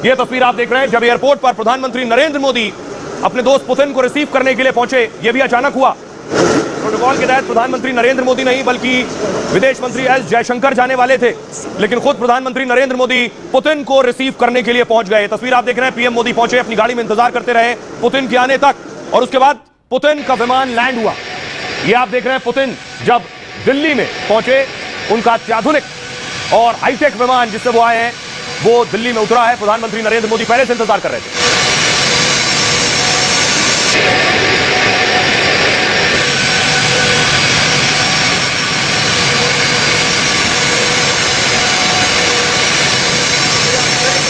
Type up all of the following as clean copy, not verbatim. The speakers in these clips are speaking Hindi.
यह तस्वीर आप देख रहे हैं जब एयरपोर्ट पर प्रधानमंत्री नरेंद्र मोदी अपने दोस्त पुतिन को रिसीव करने के लिए पहुंचे। यह भी अचानक हुआ। प्रोटोकॉल के तहत प्रधानमंत्री नरेंद्र मोदी नहीं बल्कि विदेश मंत्री एस जयशंकर जाने वाले थे, लेकिन खुद प्रधानमंत्री नरेंद्र मोदी पुतिन को रिसीव करने के लिए पहुंच गए। तस्वीर आप देख रहे हैं, पीएम मोदी पहुंचे, अपनी गाड़ी में इंतजार करते रहे पुतिन के आने तक, और उसके बाद पुतिन का विमान लैंड हुआ। यह आप देख रहे हैं पुतिन जब दिल्ली में पहुंचे, उनका अत्याधुनिक और हाईटेक विमान जिससे वो आए हैं वो दिल्ली में उतरा है। प्रधानमंत्री नरेंद्र मोदी पहले से इंतजार कर रहे थे।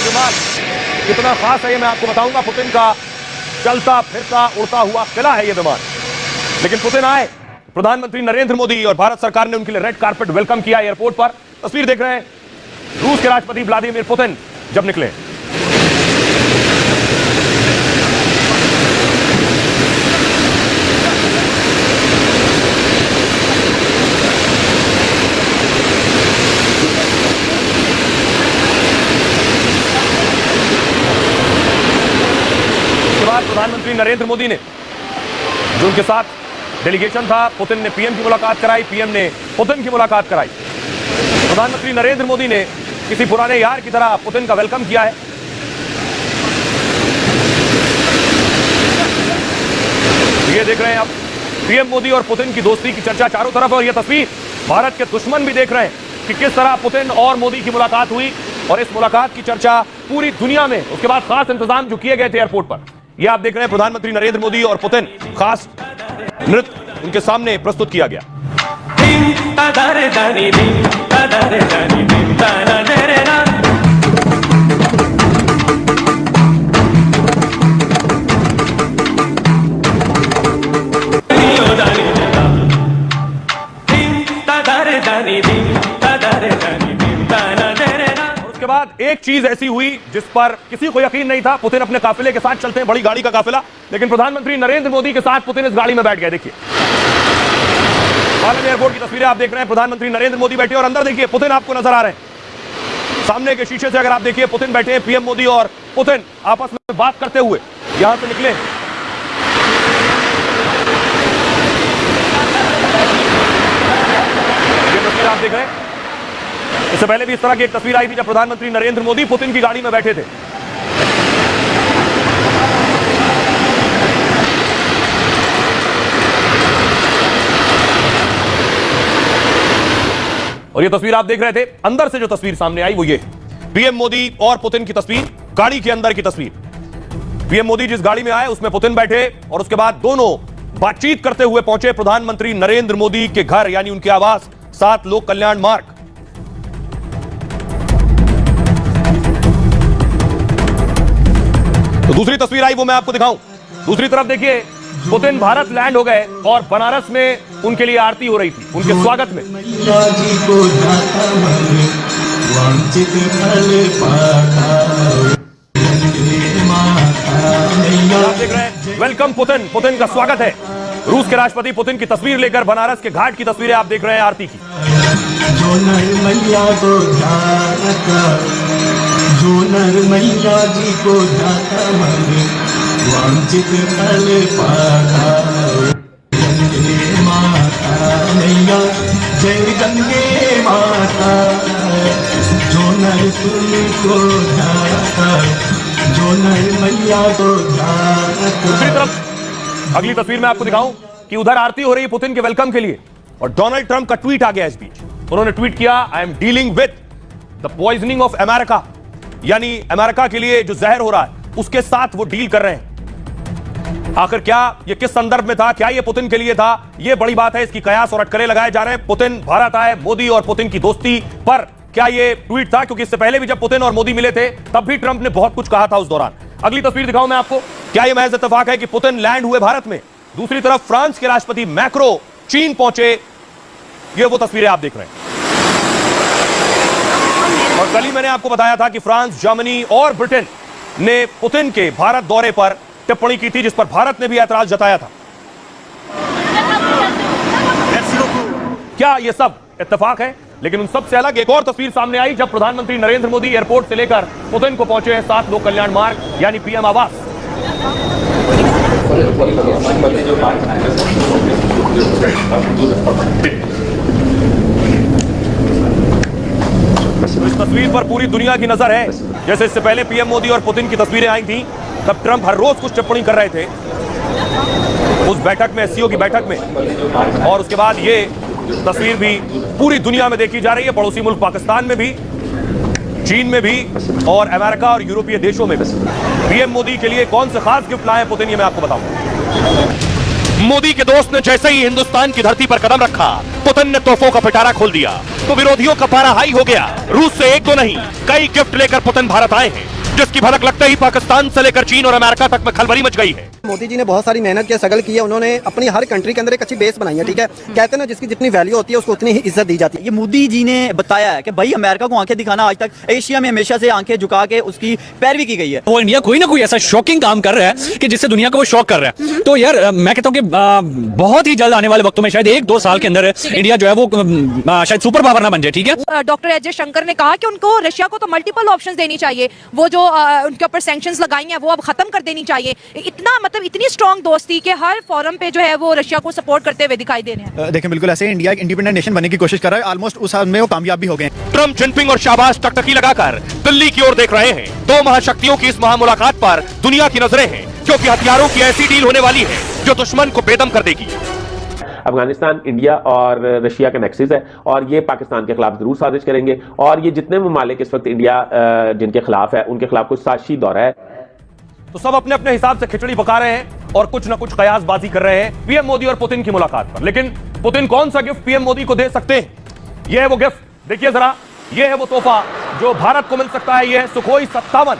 विमान कितना खास है ये मैं आपको बताऊंगा। पुतिन का चलता फिरता उड़ता हुआ किला है ये विमान। लेकिन पुतिन आए, प्रधानमंत्री नरेंद्र मोदी और भारत सरकार ने उनके लिए रेड कारपेट वेलकम किया एयरपोर्ट पर। तस्वीर देख रहे हैं रूस के राष्ट्रपति व्लादिमीर पुतिन जब निकले। उसके बाद प्रधानमंत्री नरेंद्र मोदी ने जो उनके साथ डेलीगेशन था, पुतिन ने पीएम की मुलाकात कराई, पीएम ने पुतिन की मुलाकात कराई। प्रधानमंत्री नरेंद्र मोदी ने किसी पुराने यार की तरह पुतिन का वेलकम किया है। ये देख रहे हैं आप पीएम मोदी और पुतिन की दोस्ती की चर्चा चारों तरफ, और यह तस्वीर भारत के दुश्मन भी देख रहे हैं कि किस तरह पुतिन और मोदी की मुलाकात हुई, और इस मुलाकात की चर्चा पूरी दुनिया में। उसके बाद खास इंतजाम जो किए गए थे एयरपोर्ट पर, यह आप देख रहे हैं प्रधानमंत्री नरेंद्र मोदी और पुतिन, खास नृत्य उनके सामने प्रस्तुत किया गया। उसके बाद एक चीज ऐसी हुई जिस पर किसी को यकीन नहीं था। पुतिन अपने काफिले के साथ चलते हैं, बड़ी गाड़ी का काफिला, लेकिन प्रधानमंत्री नरेंद्र मोदी के साथ पुतिन इस गाड़ी में बैठ गए। देखिए पालन एयरपोर्ट की तस्वीरें आप देख रहे हैं, प्रधानमंत्री नरेंद्र मोदी बैठे और अंदर देखिए पुतिन आपको नजर आ रहे हैं। सामने के शीशे से अगर आप देखिए पुतिन बैठे हैं, पीएम मोदी और पुतिन आपस में बात करते हुए यहां से निकले। ये तस्वीर आप देख रहे हैं, इससे पहले भी इस तरह की एक तस्वीर आई थी जब प्रधानमंत्री नरेंद्र मोदी पुतिन की गाड़ी में बैठे थे। और ये तस्वीर आप देख रहे थे, अंदर से जो तस्वीर सामने आई वो ये पीएम मोदी और पुतिन की तस्वीर, गाड़ी के अंदर की तस्वीर। पीएम मोदी जिस गाड़ी में आए उसमें पुतिन बैठे, और उसके बाद दोनों बातचीत करते हुए पहुंचे प्रधानमंत्री नरेंद्र मोदी के घर, यानी उनके आवास 7 लोक कल्याण मार्ग। तो दूसरी तस्वीर आई वो मैं आपको दिखाऊं। दूसरी तरफ देखिए पुतिन भारत लैंड हो गए और बनारस में उनके लिए आरती हो रही थी उनके स्वागत में। आप देख रहे हैं वेलकम पुतिन, पुतिन का स्वागत है। रूस के राष्ट्रपति पुतिन की तस्वीर लेकर बनारस के घाट की तस्वीरें आप देख रहे हैं आरती की। जो नर मैया जी को जाता मंदिर, वांछित फल पाता। गंगे माता मैया, जय गंगे माता। जो नर तुमको जाता, जो नर मैया को जाता। दूसरी तरफ अगली तस्वीर में आपको दिखाऊं कि उधर आरती हो रही है पुतिन के वेलकम के लिए, और डोनाल्ड ट्रंप का ट्वीट आ गया इस बीच। उन्होंने ट्वीट किया, I am dealing with the poisoning of America, यानी अमेरिका के लिए जो जहर हो रहा है उसके साथ वो डील कर रहे हैं। आखिर क्या ये किस संदर्भ में था, क्या ये पुतिन के लिए था, ये बड़ी बात है। इसकी कयास और अटकलें लगाए जा रहे हैं। पुतिन भारत आए, मोदी और पुतिन की दोस्ती पर क्या ये ट्वीट था, क्योंकि इससे पहले भी जब पुतिन और मोदी मिले थे तब भी ट्रंप ने बहुत कुछ कहा था उस दौरान। अगली तस्वीर दिखाऊं मैं आपको। क्या यह महज इत्तेफाक है कि पुतिन लैंड हुए भारत में? दूसरी तरफ फ्रांस के राष्ट्रपति मैक्रो चीन पहुंचे, ये वो तस्वीरें आप देख रहे हैं। और कल ही मैंने आपको बताया था कि फ्रांस, जर्मनी और ब्रिटेन ने पुतिन के भारत दौरे पर टिप्पणी की थी, जिस पर भारत ने भी ऐतराज जताया था। क्या यह सब इत्तेफाक है? लेकिन उन सबसे अलग एक और तस्वीर सामने आई जब प्रधानमंत्री नरेंद्र मोदी एयरपोर्ट से लेकर पुतिन को पहुंचे हैं 7 लोक कल्याण मार्ग यानी पीएम आवास। इस तस्वीर पर पूरी दुनिया की नजर है। जैसे इससे पहले पीएम मोदी और पुतिन की तस्वीरें आई थी, तब ट्रंप हर रोज कुछ टिप्पणी कर रहे थे उस बैठक में, एससीओ की बैठक में, और उसके बाद ये तस्वीर भी पूरी दुनिया में देखी जा रही है, पड़ोसी मुल्क पाकिस्तान में भी, चीन में भी और अमेरिका और यूरोपीय देशों में भी। पीएम मोदी के लिए कौन से खास गिफ्ट लाए पुतिन, ये मैं आपको बताऊंगा। मोदी के दोस्त ने जैसे ही हिंदुस्तान की धरती पर कदम रखा, पुतिन ने तोहफों का पिटारा खोल दिया तो विरोधियों का पारा हाई हो गया। रूस से एक दो नहीं, कई गिफ्ट लेकर पुतिन भारत आए हैं, जिसकी भनक लगते ही पाकिस्तान से लेकर चीन और अमेरिका तक में खलबली मच गई है। मोदी जी ने बहुत सारी मेहनत की, स्ट्रगल की है, उन्होंने अपनी हर कंट्री के अंदर एक अच्छी बेस बनाई है, ठीक है। कहते हैं ना, जिसकी जितनी वैल्यू होती है उसको उतनी ही इज्जत दी जाती है। ये मोदी जी ने बताया है कि भाई अमेरिका को आंखें दिखाना, आज तक एशिया में हमेशा से आंखें झुका के उसकी पैरवी की गई है। वो इंडिया कोई ना कोई ऐसा शॉकिंग काम कर रहा है कि जिससे दुनिया को वो शॉक कर रहा है। तो यार मैं कहता हूँ कि बहुत ही जल्द आने वाले वक्तों में, शायद 1-2 साल के अंदर इंडिया जो है वो शायद सुपर पावर ना बन जाए, ठीक है। डॉक्टर एस जयशंकर ने कहा कि उनको रशिया को तो मल्टीपल ऑप्शंस देनी चाहिए, वो जो उनके ऊपर सैंक्शंस लगाई हैं वो अब खत्म कर देनी चाहिए। इतना मतलब इतनी स्ट्रॉन्ग दोस्ती के हर फोरम पे जो है वो रशिया को सपोर्ट करते हुए दिखाई दे रहे हैं। देखें, बिल्कुल ऐसे इंडिया एक इंडिपेंडेंट नेशन बनने की कोशिश कर रहा है, ऑलमोस्ट उस हाल में वो कामयाब भी हो गए। ट्रंप, जिनपिंग और शाहबाज टकटकी लगाकर दिल्ली की ओर देख रहे हैं। दो महाशक्तियों की इस महामुलाकात पर दुनिया की नजरें हैं, क्योंकि हथियारों की ऐसी डील होने वाली है जो दुश्मन को बेदम कर देगी। अफगानिस्तान इंडिया और रशिया का नेक्सस है और ये पाकिस्तान के खिलाफ जरूर साजिश करेंगे और ये जितने ममालिक इस वक्त इंडिया जिनके खिलाफ है उनके खिलाफ कुछ साजिशी दौरा है। तो सब अपने अपने हिसाब से खिचड़ी पका रहे हैं और कुछ ना कुछ कयासबाजी कर रहे हैं पीएम मोदी और पुतिन की मुलाकात पर। लेकिन पुतिन कौन सा गिफ्ट पीएम मोदी को दे सकते हैं? यह है वो गिफ्ट, देखिए जरा, यह है वो तोहफा जो भारत को मिल सकता है। यह है सुखोई 57